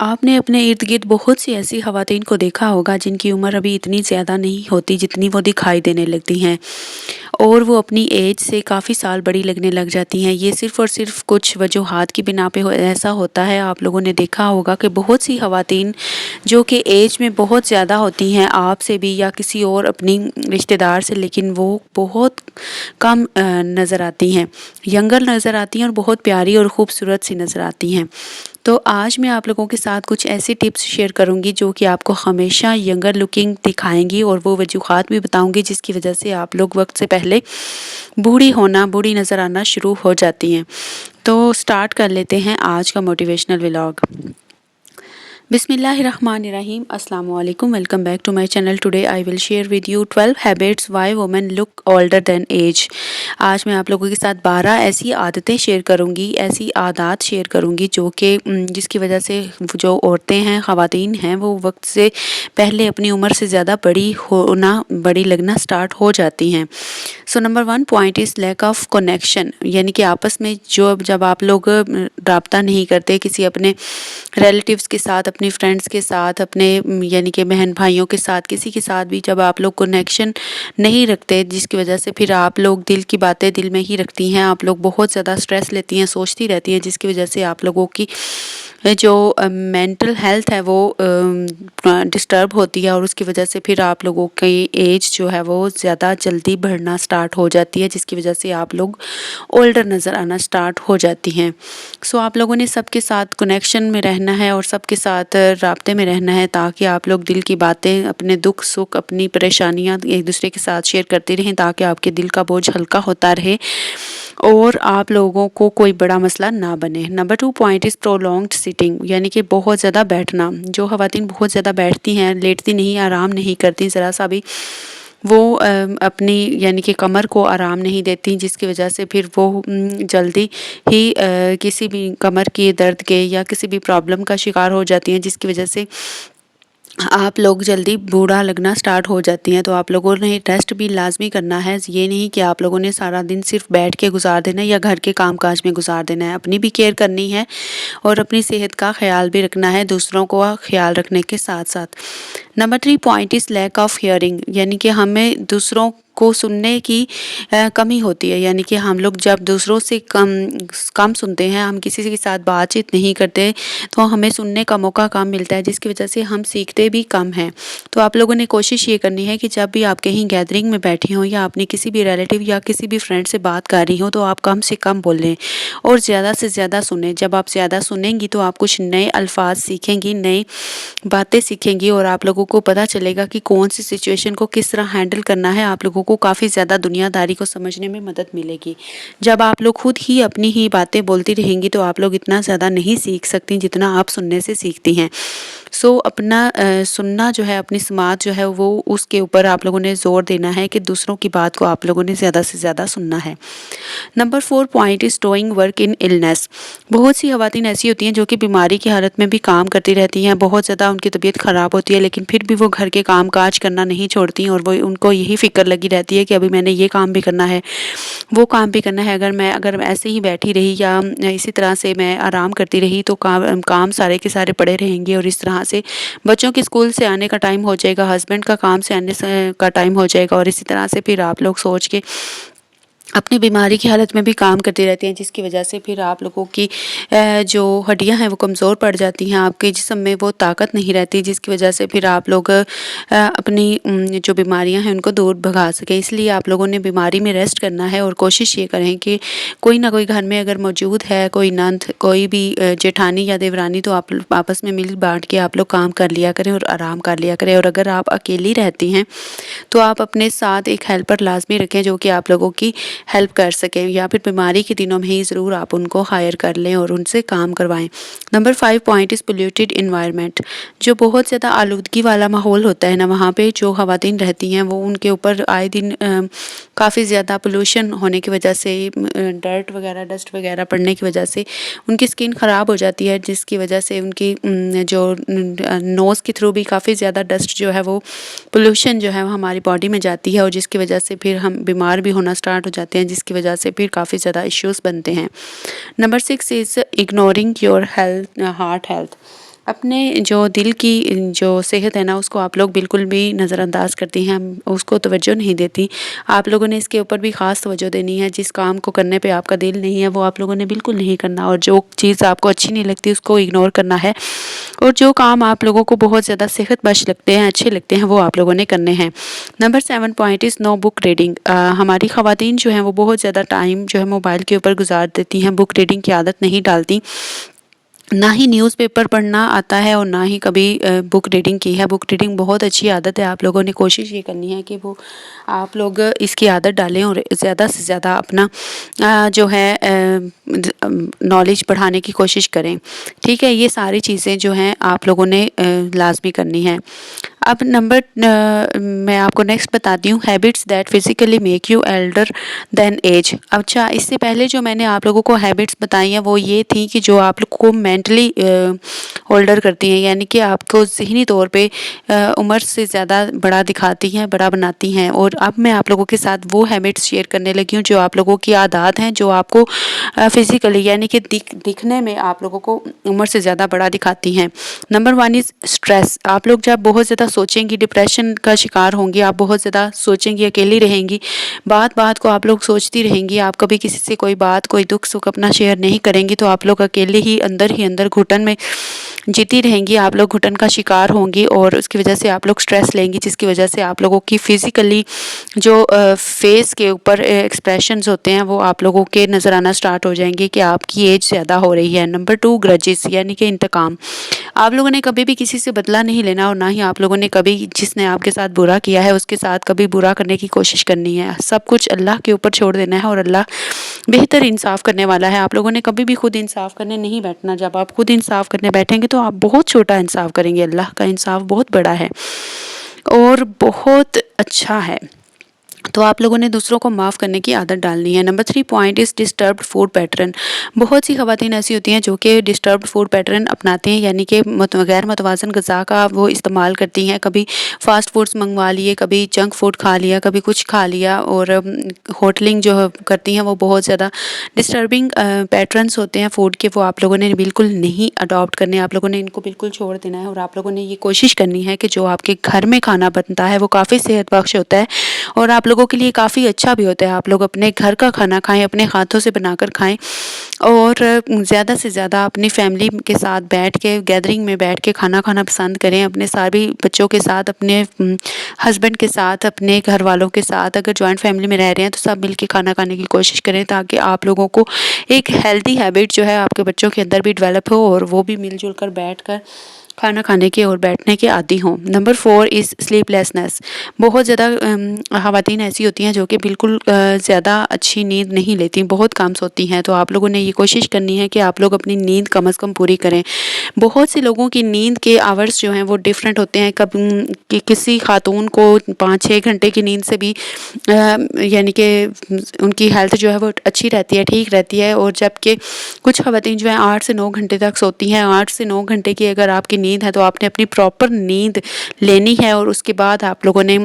आपने अपने इर्द-गिर्द बहुत सी ऐसी ख़वातीन को देखा होगा जिनकी उम्र अभी इतनी ज़्यादा नहीं होती जितनी वो दिखाई देने लगती हैं और वो अपनी एज से काफ़ी साल बड़ी लगने लग जाती हैं। ये सिर्फ़ और सिर्फ़ कुछ वजूहात की बिना पे ऐसा होता है। आप लोगों ने देखा होगा कि बहुत सी ख़वातीन जो कि एज में बहुत ज़्यादा होती हैं आपसे भी या किसी और अपनी रिश्तेदार से, लेकिन वो बहुत कम नज़र आती हैं, यंगर नज़र आती हैं और बहुत प्यारी और ख़ूबसूरत सी नज़र आती हैं। तो आज मैं आप लोगों के साथ कुछ ऐसी टिप्स शेयर करूंगी जो कि आपको हमेशा यंगर लुकिंग दिखाएंगी और वो वजूहात भी बताऊंगी जिसकी वजह से आप लोग वक्त से पहले बूढ़ी नज़र आना शुरू हो जाती हैं। तो स्टार्ट कर लेते हैं आज का मोटिवेशनल व्लॉग। बिस्मिल्लाहिर्रहमानिर्रहीम, अस्सलाम वालेकुम, welcome back to my channel. Today I will share with you 12 habits why women look older than age. आज मैं आप लोगों के साथ 12 ऐसी आदतें शेयर करूंगी, ऐसी आदत शेयर करूंगी जो कि जिसकी वजह से जो औरतें हैं, ख़वातीन हैं, वो वक्त से पहले अपनी उम्र से ज़्यादा बड़ी लगना स्टार्ट हो जाती हैं। So number 1 point is lack of connection, यानी कि आपस में जब आप लोग रब्ता नहीं करते किसी अपने रिलेटिव्स के साथ, अपने फ्रेंड्स के साथ, अपने यानी कि बहन भाइयों के साथ, किसी के साथ भी जब आप लोग कनेक्शन नहीं रखते, जिसकी वजह से फिर आप लोग दिल की बातें दिल में ही रखती हैं, आप लोग बहुत ज़्यादा स्ट्रेस लेती हैं, सोचती रहती हैं, जिसकी वजह से आप लोगों की जो मेंटल हेल्थ है वो डिस्टर्ब होती है और उसकी वजह से फिर आप लोगों की एज जो है वो ज़्यादा जल्दी बढ़ना स्टार्ट हो जाती है, जिसकी वजह से आप लोग ओल्डर नज़र आना स्टार्ट हो जाती हैं। सो आप लोगों ने सबके साथ कनेक्शन में रहना है और सबके साथ राब्ते में रहना है ताकि आप लोग दिल की बातें, अपने दुख सुख, अपनी परेशानियां एक दूसरे के साथ शेयर करते रहें ताकि आपके दिल का बोझ हल्का होता रहे और आप लोगों को कोई बड़ा मसला ना बने। Number 2 point is prolonged sitting, यानी कि बहुत ज़्यादा बैठना। जो ख़वातीन बहुत ज़्यादा बैठती हैं, लेटती नहीं, आराम नहीं करती ज़रा सा भी, वो अपनी यानी कि कमर को आराम नहीं देती, जिसकी वजह से फिर वो जल्दी ही किसी भी कमर की दर्द के या किसी भी प्रॉब्लम का शिकार हो जाती हैं, जिसकी वजह से आप लोग जल्दी बूढ़ा लगना स्टार्ट हो जाती हैं। तो आप लोगों ने रेस्ट भी लाजमी करना है। ये नहीं कि आप लोगों ने सारा दिन सिर्फ बैठ के गुजार देना है या घर के काम काज में गुजार देना है। अपनी भी केयर करनी है और अपनी सेहत का ख्याल भी रखना है, दूसरों को ख्याल रखने के साथ साथ। Number 3 point is lack of hearing, यानी कि हमें दूसरों को सुनने की कमी होती है, यानी कि हम लोग जब दूसरों से कम सुनते हैं, हम किसी के साथ बातचीत नहीं करते, तो हमें सुनने का मौका कम मिलता है, जिसकी वजह से हम सीखते भी कम हैं। तो आप लोगों ने कोशिश ये करनी है कि जब भी आप कहीं गैदरिंग में बैठी हों या अपने किसी भी रिलेटिव या किसी भी फ्रेंड से बात कर रही हो तो आप कम से कम बोलें और ज़्यादा से ज़्यादा सुनें। जब आप ज़्यादा सुनेंगी तो आप कुछ नए अल्फाज सीखेंगी, नई बातें सीखेंगी और आप लोगों को पता चलेगा कि कौन सी सिचुएशन को किस तरह हैंडल करना है। आप लोगों को काफ़ी ज़्यादा दुनियादारी को समझने में मदद मिलेगी। जब आप लोग खुद ही अपनी ही बातें बोलती रहेंगी तो आप लोग इतना ज़्यादा नहीं सीख सकती जितना आप सुनने से सीखती हैं। सो अपना सुनना जो है, अपनी समात जो है वो उसके ऊपर आप लोगों ने ज़ोर देना है कि दूसरों की बात को आप लोगों ने ज़्यादा से ज़्यादा सुनना है। Number 4 point is doing work in illness. बहुत सी ख़वातीन ऐसी होती हैं जो कि बीमारी की हालत में भी काम करती रहती हैं, बहुत ज़्यादा उनकी तबीयत ख़राब होती है, लेकिन फिर भी वो घर के काम काज करना नहीं छोड़ती और वो उनको यही फ़िक्र लगी रहती है कि अभी मैंने ये काम भी करना है, वो काम भी करना है। अगर ऐसे ही बैठी रही या इसी तरह से मैं आराम करती रही तो काम सारे के सारे पड़े रहेंगे और इस तरह से बच्चों के स्कूल से आने का टाइम हो जाएगा, हस्बैंड का काम से आने का टाइम हो जाएगा और इसी तरह से फिर आप लोग सोच के अपनी बीमारी की हालत में भी काम करती रहती हैं, जिसकी वजह से फिर आप लोगों की जो हड्डियां हैं वो कमज़ोर पड़ जाती हैं, आपके जिस्म में वो ताकत नहीं रहती, जिसकी वजह से फिर आप लोग अपनी जो बीमारियां हैं उनको दूर भगा सकें। इसलिए आप लोगों ने बीमारी में रेस्ट करना है और कोशिश ये करें कि कोई ना कोई घर में अगर मौजूद है, कोई नंद, कोई भी जेठानी या देवरानी, तो आप आपस में मिल बांट के आप लोग काम कर लिया करें और आराम कर लिया करें। और अगर आप अकेली रहती हैं तो आप अपने साथ एक हेल्पर लाजमी रखें जो कि आप लोगों की हेल्प कर सकें, या फिर बीमारी के दिनों में ही ज़रूर आप उनको हायर कर लें और उनसे काम करवाएं। Number 5 point is polluted environment. जो बहुत ज़्यादा आलूदगी वाला माहौल होता है ना, वहाँ पे जो ख़वातीन रहती हैं वो उनके ऊपर आए दिन काफ़ी ज़्यादा पोल्यूशन होने की वजह से, डस्ट वगैरह पड़ने की वजह से उनकी स्किन ख़राब हो जाती है, जिसकी वजह से उनकी जो नोज़ के थ्रू भी काफ़ी ज़्यादा डस्ट जो है वो पोल्यूशन जो है वो हमारी बॉडी में जाती है और जिसकी वजह से फिर हम बीमार भी होना स्टार्ट हो जाते हैं, जिसकी वजह से फिर काफ़ी ज़्यादा इश्यूज़ बनते हैं। Number 6 is ignoring your health, heart health. अपने जो दिल की जो सेहत है ना उसको आप लोग बिल्कुल भी नज़रअंदाज करती हैं, उसको तवज्जो नहीं देती। आप लोगों ने इसके ऊपर भी ख़ास तवज्जो देनी है। जिस काम को करने पे आपका दिल नहीं है वो आप लोगों ने बिल्कुल नहीं करना, और जो चीज़ आपको अच्छी नहीं लगती उसको इग्नोर करना है, और जो काम आप लोगों को बहुत ज़्यादा सेहत बख्श लगते हैं, अच्छे लगते हैं, वो आप लोगों ने करने हैं। Number 7 point is no book reading. हमारी ख़वातीन जो हैं वो बहुत ज़्यादा टाइम जो है मोबाइल के ऊपर गुजार देती हैं, बुक रीडिंग की आदत नहीं डालती। ना ही न्यूज़पेपर पढ़ना आता है और ना ही कभी बुक रीडिंग की है। बुक रीडिंग बहुत अच्छी आदत है, आप लोगों ने कोशिश ये करनी है कि वो आप लोग इसकी आदत डालें और ज़्यादा से ज़्यादा अपना जो है नॉलेज बढ़ाने की कोशिश करें। ठीक है, ये सारी चीज़ें जो हैं आप लोगों ने लाज़मी करनी है। अब मैं आपको नेक्स्ट बताती हूँ, habits that physically make you elder than age. अच्छा, इससे पहले जो मैंने आप लोगों को हैबिट्स बताई हैं वो ये थी कि जो आप लोग को मेंटली ओल्डर करती हैं, यानी कि आपको ज़हनी तौर पे उम्र से ज़्यादा बड़ा दिखाती हैं, बड़ा बनाती हैं। और अब मैं आप लोगों के साथ वो हैबिट्स शेयर करने लगी हूँ जो आप लोगों की आदत हैं, जो आपको फिज़िकली यानी कि दिखने में आप लोगों को उम्र से ज़्यादा बड़ा दिखाती हैं। Number 1 is stress. आप लोग जब बहुत ज़्यादा सोचेंगी, डिप्रेशन का शिकार होंगी, आप बहुत ज़्यादा सोचेंगी, अकेली रहेंगी, बात को आप लोग सोचती रहेंगी, आप कभी किसी से कोई बात, कोई दुख सुख अपना शेयर नहीं करेंगी, तो आप लोग अकेले ही अंदर घुटन में जीती रहेंगी, आप लोग घुटन का शिकार होंगी, और उसकी वजह से आप लोग स्ट्रेस लेंगी, जिसकी वजह से आप लोगों की फिज़िकली जो फेस के ऊपर एक्सप्रेशंस होते हैं वो आप लोगों के नज़र आना स्टार्ट हो जाएंगे कि आपकी एज ज़्यादा हो रही है। नंबर 2 ग्रजेस, यानी कि इंतकाम। आप लोगों ने कभी भी किसी से बदला नहीं लेना, और ना ही आप लोगों ने कभी जिसने आपके साथ बुरा किया है उसके साथ कभी बुरा करने की कोशिश करनी है। सब कुछ अल्लाह के ऊपर छोड़ देना है, और अल्लाह बेहतर इंसाफ करने वाला है। आप लोगों ने कभी भी खुद इंसाफ करने नहीं बैठना। जब आप खुद इंसाफ करने बैठेंगे तो आप बहुत छोटा इंसाफ करेंगे, अल्लाह का इंसाफ बहुत बड़ा है और बहुत अच्छा है। तो आप लोगों ने दूसरों को माफ़ करने की आदत डालनी है। Number 3 point is disturbed food pattern. बहुत सी ख़वातीन ऐसी होती हैं जो कि डिस्टर्ब्ड फूड पैटर्न अपनाते हैं, यानी कि गैर मुतवाज़न ग़िज़ा का वो इस्तेमाल करती हैं। कभी फ़ास्ट फूड्स मंगवा लिए, कभी जंक फूड खा लिया, कभी कुछ खा लिया, और होटलिंग जो करती हैं वो बहुत ज़्यादा डिस्टर्बिंग पैटर्न्स होते हैं फूड के, वो आप लोगों ने बिल्कुल नहीं अडॉप्ट करने। आप लोगों ने इनको बिल्कुल छोड़ देना है, और आप लोगों ने ये कोशिश करनी है कि जो आपके घर में खाना बनता है वो काफ़ी सेहत बख्श होता है और आप लोगों के लिए काफ़ी अच्छा भी होता है। आप लोग अपने घर का खाना खाएं, अपने हाथों से बनाकर खाएं, और ज़्यादा से ज़्यादा अपनी फैमिली के साथ बैठ के गैदरिंग में बैठ के खाना खाना पसंद करें, अपने सारे बच्चों के साथ, अपने हस्बैंड के साथ, अपने घर वालों के साथ। अगर जॉइंट फैमिली में रह रहे हैं तो सब मिल के खाना खाने की कोशिश करें, ताकि आप लोगों को एक हेल्दी हैबिट जो है आपके बच्चों के अंदर भी डेवलप हो और वो भी मिलजुल कर बैठ कर खाना खाने के और बैठने के आदी हों। Number 4 is sleeplessness. बहुत ज़्यादा ख़वातीन ऐसी होती हैं जो कि बिल्कुल ज़्यादा अच्छी नींद नहीं लेती, बहुत कम सोती हैं। तो आप लोगों ने ये कोशिश करनी है कि आप लोग अपनी नींद कम से कम पूरी करें। बहुत से लोगों की नींद के आवर्स जो हैं वो डिफरेंट होते हैं। किसी खातून को 5-6 घंटे की नींद से भी यानी कि उनकी हेल्थ जो है वो अच्छी रहती है, ठीक रहती है, और जबकि कुछ ख़वातीन जो हैं 8 से 9 घंटे तक सोती हैं। 8 से 9 घंटे की अगर आपकी नींद है तो आपने अपनी प्रॉपर नींद लेनी है, और उसके बाद आप लोगों ने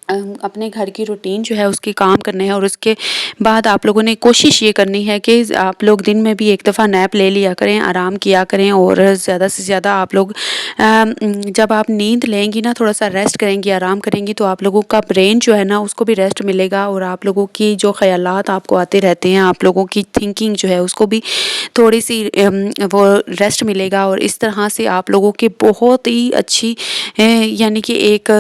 अपने घर की रूटीन जो है उसके काम करने हैं, और उसके बाद आप लोगों ने कोशिश ये करनी है कि आप लोग दिन में भी एक दफ़ा नैप ले लिया करें, आराम किया करें, और ज़्यादा से ज़्यादा आप लोग जब आप नींद लेंगी ना, थोड़ा सा रेस्ट करेंगी, आराम करेंगी, तो आप लोगों का ब्रेन जो है ना उसको भी रेस्ट मिलेगा, और आप लोगों की जो ख़यालात आपको आते रहते हैं, आप लोगों की थिंकिंग जो है उसको भी थोड़ी सी वो रेस्ट मिलेगा, और इस तरह से आप लोगों की बहुत ही अच्छी यानी कि एक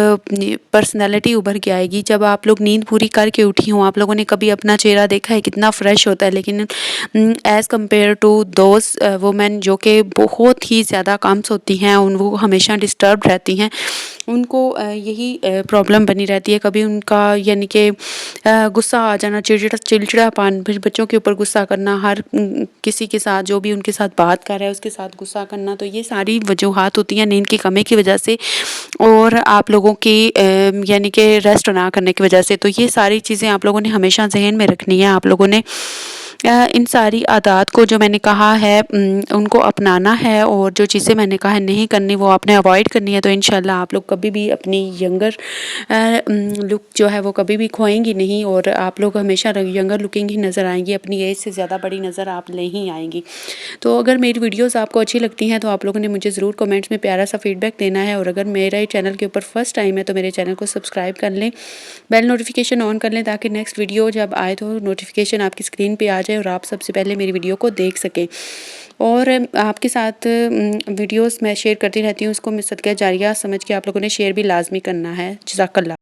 पर्सनैलिटी उभर के आएगी। जब आप लोग नींद पूरी करके उठी हों, आप लोगों ने कभी अपना चेहरा देखा है कितना फ्रेश होता है, लेकिन as compare to those women जो कि बहुत ही ज़्यादा कम सोती हैं, वो हमेशा डिस्टर्ब रहती हैं, उनको यही प्रॉब्लम बनी रहती है। कभी उनका यानी कि गुस्सा आ जाना, चिड़चिड़ापन, फिर बच्चों के ऊपर गुस्सा करना, हर किसी के साथ जो भी उनके साथ बात कर रहा है उसके साथ गुस्सा करना, तो ये सारी वजूहात होती हैं नींद की कमी की वजह से, और आप लोगों की यानी कि रेस्ट ना करने की वजह से। तो ये सारी चीज़ें आप लोगों ने हमेशा जहन में रखनी है। आप लोगों ने इन सारी आदत को जो मैंने कहा है उनको अपनाना है और जो चीज़ें मैंने कहा है नहीं करनी वो आपने अवॉइड करनी है, तो इंशाल्लाह आप लोग कभी भी अपनी यंगर लुक जो है वो कभी भी खोएंगी नहीं और आप लोग हमेशा यंगर लुकिंग ही नज़र आएंगी, अपनी एज से ज़्यादा बड़ी नज़र आप नहीं आएंगी। तो अगर मेरी वीडियोस आपको अच्छी लगती हैं तो आप लोगों ने मुझे ज़रूर कमेंट्स में प्यारा सा फीडबैक देना है, और अगर मेरा ही चैनल के ऊपर फर्स्ट टाइम है तो मेरे चैनल को सब्सक्राइब कर लें, बेल नोटिफिकेशन ऑन कर लें ताकि नेक्स्ट वीडियो जब आए तो नोटिफिकेशन आपकी स्क्रीन पे आ जाए और आप सबसे पहले मेरी वीडियो को देख सकें। और आपके साथ वीडियोस मैं शेयर करती रहती हूँ, उसको मैं सदका जारिया समझ के आप लोगों ने शेयर भी लाजमी करना है। जज़ाकल्लाह।